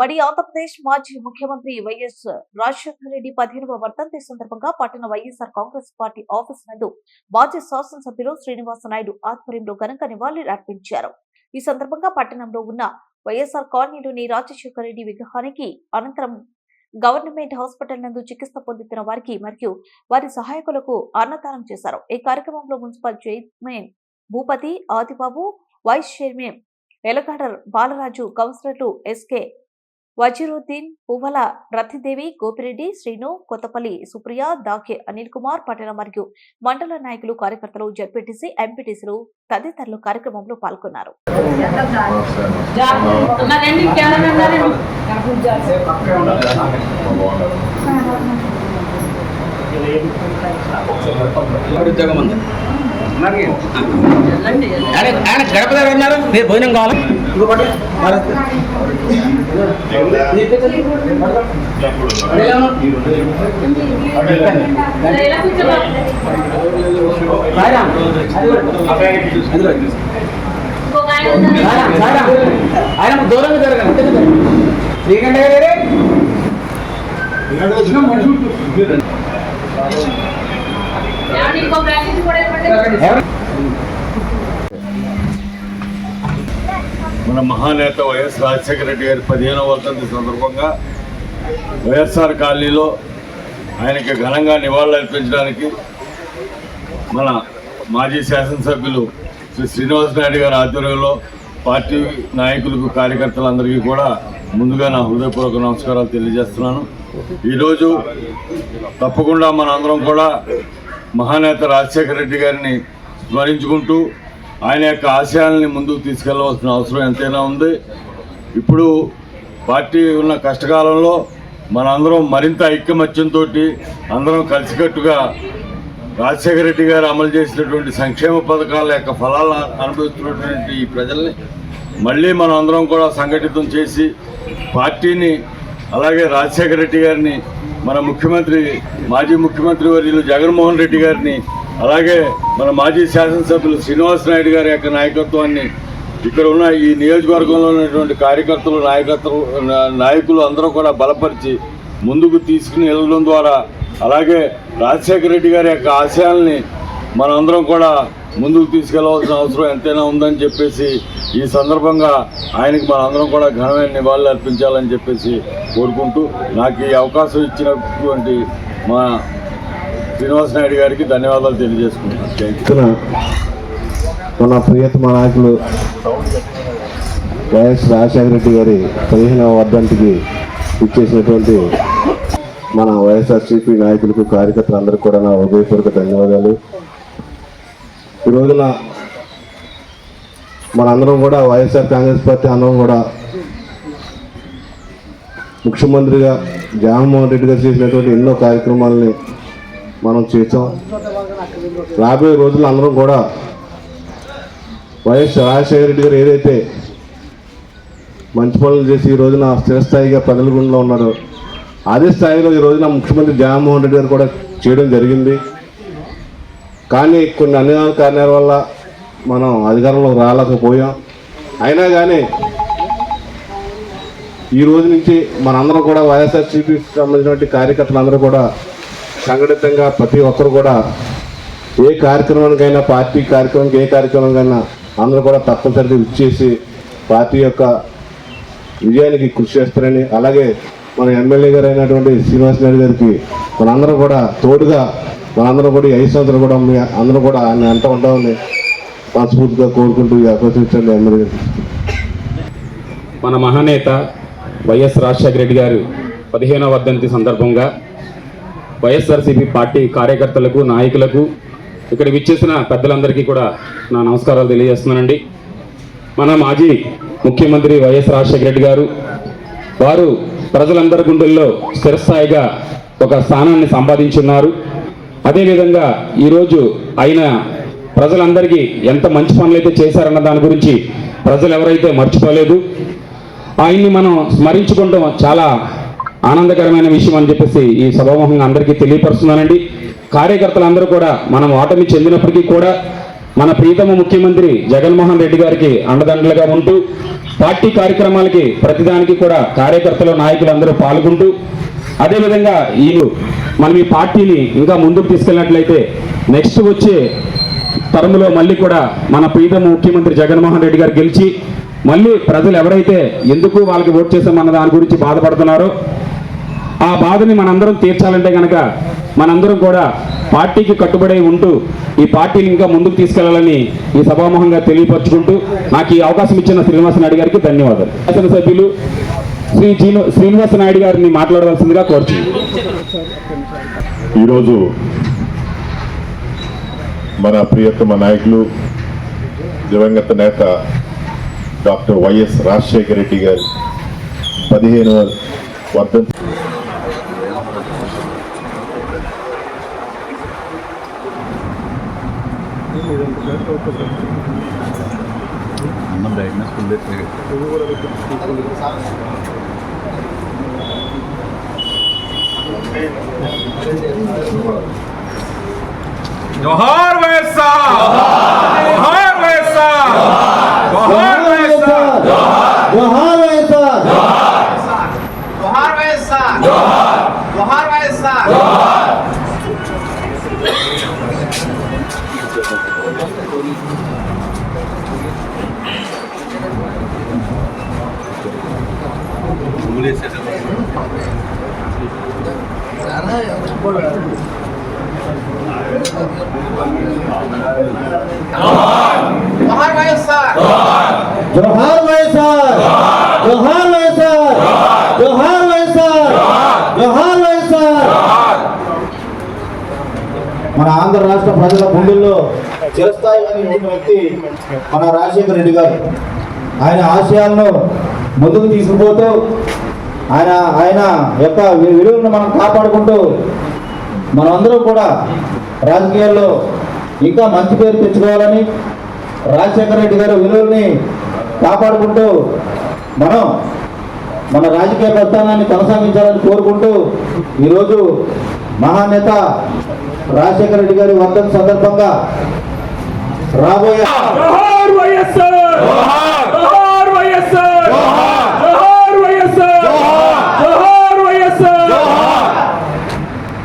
మడి ఆంధ్రప్రదేశ్ మాజీ ముఖ్యమంత్రి వైఎస్ రాజశేఖర రెడ్డి 15వ వర్ధంతి సందర్భంగా పట్టణ వైఎస్ఆర్ కాంగ్రెస్ పార్టీ ఆఫీస్ నందు మాజీ శాసనసభ్యులు శ్రీనివాస నాయుడు ఆధ్వర్యంలో ఘనంగా నివాళులు అర్పించారు. ఈ సందర్భంగా పట్టణంలో ఉన్న వైఎస్ఆర్ కాలనీలోని రాజశేఖర రెడ్డి విగ్రహానికి అనంతరం గవర్నమెంట్ హాస్పిటల్ నందు చికిత్స పొందుతున్న వారికి మరియు వారి సహాయకులకు అన్నదానం చేశారు. ఈ కార్యక్రమంలో municipal chairman Bhupathi Adibabu, vice chairman Elagadar Balaraju, కౌన్సిలర్లు ఎస్కే వజీరుద్దీన్, పువ్వల రతిదేవి, గోపిరెడ్డి, శ్రీను, కొత్తపల్లి సుప్రియ, దాకే అనిల్ కుమార్, పట్టణ మరియు మండల నాయకులు, కార్యకర్తలు, జడ్పీటీసీ, ఎంపీటీసీలు తదితరులు కార్యక్రమంలో పాల్గొన్నారు. ఆయన గడప దగ్గర ఉన్నారు. మీరు భోజనం కావాలి. ఆయన దూరంగా జరగండి. శ్రీకంఠ గారు మన మహానేత వైఎస్ రాజశేఖర రెడ్డి గారి 15వ వర్ధంతి సందర్భంగా వైఎస్ఆర్ కాలనీలో ఆయనకి ఘనంగా నివాళులు అర్పించడానికి మన మాజీ శాసనసభ్యులు శ్రీ శ్రీనివాస నాయుడు గారి ఆధ్వర్యంలో పార్టీ నాయకులకు, కార్యకర్తలందరికీ కూడా ముందుగా నా హృదయపూర్వక నమస్కారాలు తెలియజేస్తున్నాను. ఈరోజు తప్పకుండా మనందరం కూడా మహానేత రాజశేఖర రెడ్డి గారిని స్మరించుకుంటూ ఆయన యొక్క ఆశయాల్ని ముందుకు తీసుకెళ్లవలసిన అవసరం ఎంతైనా ఉంది. ఇప్పుడు పార్టీ ఉన్న కష్టకాలంలో మనందరం మరింత ఐకమత్యంతో అందరం కలిసికట్టుగా రాజశేఖర రెడ్డి గారు అమలు చేసినటువంటి సంక్షేమ పథకాల యొక్క ఫలాలను అనుభవిస్తున్నటువంటి ఈ ప్రజల్ని మళ్ళీ మనం అందరం కూడా సంఘటితం చేసి పార్టీని, అలాగే రాజశేఖర రెడ్డి గారిని, మన మాజీ ముఖ్యమంత్రి వర్యులు జగన్మోహన్ రెడ్డి గారిని, అలాగే మన మాజీ శాసనసభ్యులు శ్రీనివాస నాయుడు గారి యొక్క నాయకత్వాన్ని, ఇక్కడ ఉన్న ఈ నియోజకవర్గంలో ఉన్నటువంటి కార్యకర్తలు, నాయకులు అందరూ కూడా బలపరిచి ముందుకు తీసుకుని వెళ్ళడం ద్వారా, అలాగే రాజశేఖర రెడ్డి గారి యొక్క ఆశయాల్ని మనందరం కూడా ముందుకు తీసుకెళ్లవలసిన అవసరం ఎంతైనా ఉందని చెప్పేసి ఈ సందర్భంగా ఆయనకి మనందరం కూడా ఘనమైన నివాళులు అర్పించాలని చెప్పేసి కోరుకుంటూ నాకు ఈ అవకాశం ఇచ్చినటువంటి మా శ్రీనివాస నాయుడు గారికి ధన్యవాదాలు తెలియజేసుకుంటున్నాను. మన ప్రియతమ నాయకులు వైఎస్ రాజశేఖర రెడ్డి గారి 15వ వర్ధంతికి ఇచ్చేసినటువంటి మన వైఎస్ఆర్సీపీ నాయకులకు, కార్యకర్తలందరికీ కూడా నా హృదయపూర్వక ధన్యవాదాలు. ఈ రోజున మనందరం కూడా వైఎస్ఆర్ కాంగ్రెస్ పార్టీ అందరం కూడా ముఖ్యమంత్రిగా జగన్మోహన్ రెడ్డి గారు చేసినటువంటి ఎన్నో కార్యక్రమాలని మనం చేసాం. రాబోయే రోజుల్లో అందరం కూడా వైఎస్ రాజశేఖర రెడ్డి గారు ఏదైతే మంచి పనులు చేసి ఈ రోజున స్థిరస్థాయిగా ప్రజల గుండెలో ఉన్నారో అదే స్థాయిలో ఈ రోజున ముఖ్యమంత్రి జగన్మోహన్ రెడ్డి గారు కూడా చేయడం జరిగింది. కానీ కొన్ని అనివార్య కారణాల వల్ల మనం అధికారంలోకి రాలేకపోయాం. అయినా కానీ ఈ రోజు నుంచి మనందరం కూడా వైఎస్ఆర్సీపీకి సంబంధించినటువంటి కార్యకర్తలందరూ కూడా సంఘటితంగా ప్రతి ఒక్కరు కూడా ఏ కార్యక్రమానికైనా, పార్టీ కార్యక్రమానికి ఏ కార్యక్రమానికైనా అందరూ కూడా తప్పనిసరిగా ఇచ్చేసి పార్టీ యొక్క విజయానికి కృషి చేస్తారని, అలాగే మన ఎమ్మెల్యే గారు అయినటువంటి శ్రీనివాస నాయుడు గారికి మనందరం కూడా తోడుగా మనందరం కూడా 5 సంవత్సరాలు కూడా అందరూ కూడా ఆయన అంట ఉంటామని మనస్ఫూర్తిగా కోరుకుంటూ ఈ అవకాశం ఇచ్చండి ఎమ్మెల్యే గారు. మన మహానేత వైఎస్ రాజశేఖర రెడ్డి గారు 15వ వర్ధంతి సందర్భంగా వైఎస్ఆర్సీపీ పార్టీ కార్యకర్తలకు, నాయకులకు, ఇక్కడ విచ్చేసిన పెద్దలందరికీ కూడా నా నమస్కారాలు తెలియజేస్తున్నానండి. మన మాజీ ముఖ్యమంత్రి వైఎస్ రాజశేఖర రెడ్డి గారు వారు ప్రజలందరి గుండెల్లో స్థిరస్థాయిగా ఒక స్థానాన్ని సంపాదించున్నారు. అదేవిధంగా ఈరోజు ఆయన ప్రజలందరికీ ఎంత మంచి పనులు అయితే చేశారన్న దాని గురించి ప్రజలు ఎవరైతే మర్చిపోలేదు. ఆయన్ని మనం స్మరించుకుంటాం చాలా ఆనందకరమైన విషయం అని చెప్పేసి ఈ సభాముఖంగా అందరికీ తెలియపరుస్తున్నానండి. కార్యకర్తలందరూ కూడా మనం ఓటమి చెందినప్పటికీ కూడా మన ప్రీతమ ముఖ్యమంత్రి జగన్మోహన్ రెడ్డి గారికి అండదండలుగా ఉంటూ పార్టీ కార్యక్రమాలకి ప్రతిదానికి కూడా కార్యకర్తలు నాయకులు అందరూ పాల్గొంటూ అదేవిధంగా మనం ఈ పార్టీని ఇంకా ముందుకు తీసుకెళ్ళినట్లయితే నెక్స్ట్ వచ్చే తరంలో మళ్ళీ కూడా మన ప్రీతమ ముఖ్యమంత్రి జగన్మోహన్ రెడ్డి గారు గెలిచి మళ్ళీ ప్రజలు ఎవరైతే ఎందుకు వాళ్ళకి ఓట్ చేసామన్న దాని గురించి బాధపడుతున్నారో ఆ బాధని మనందరం తీర్చాలంటే కనుక మనందరం కూడా పార్టీకి కట్టుబడి ఉంటూ ఈ పార్టీని ఇంకా ముందుకు తీసుకెళ్లాలని ఈ సభాముఖంగా తెలియపరచుకుంటూ నాకు ఈ అవకాశం ఇచ్చిన శ్రీనివాస నాయుడు గారికి ధన్యవాదాలు. శాసనసభ్యులు శ్రీనివాస నాయుడు గారిని మాట్లాడవలసిందిగా కోరుచున్నాను. ఈరోజు మన ప్రియతమ నాయకులు దివంగత నేత డాక్టర్ వైఎస్ రాజశేఖర రెడ్డి గారి 15వ వర్ధంతి జోహార్ వైఎస్ఆర్, జోహార్ వైఎస్ఆర్, జోహార్ వైఎస్ఆర్, జోహార్ వైఎస్ఆర్, జోహార్ వైఎస్ఆర్, జోహార్ వైఎస్ఆర్. జోహార్ వైఎస్ఆర్, జోహార్ వైఎస్ఆర్, జోహార్ వైఎస్ఆర్, జోహార్ వైఎస్ఆర్, జోహార్ వైఎస్ఆర్. మన ఆంధ్ర రాష్ట్ర ప్రజల గుండెల్లో చిరస్థాయిగా నిలిచిన వ్యక్తి మన రాజశేఖర రెడ్డి గారు. ఆయన ఆశయాలను ముందుకు తీసుకుపోతూ ఆయన యొక్క విలువలను మనం కాపాడుకుంటూ మనమందరం కూడా రాజకీయాల్లో ఇంకా మంచి పేరు తెచ్చుకోవాలని రాజశేఖర రెడ్డి గారి విలువల్ని కాపాడుకుంటూ మనం మన రాజకీయ ప్రస్థానాన్ని కొనసాగించాలని కోరుకుంటూ ఈరోజు మహానేత రాజశేఖర రెడ్డి గారి వర్ధంతి సందర్భంగా రాబోయే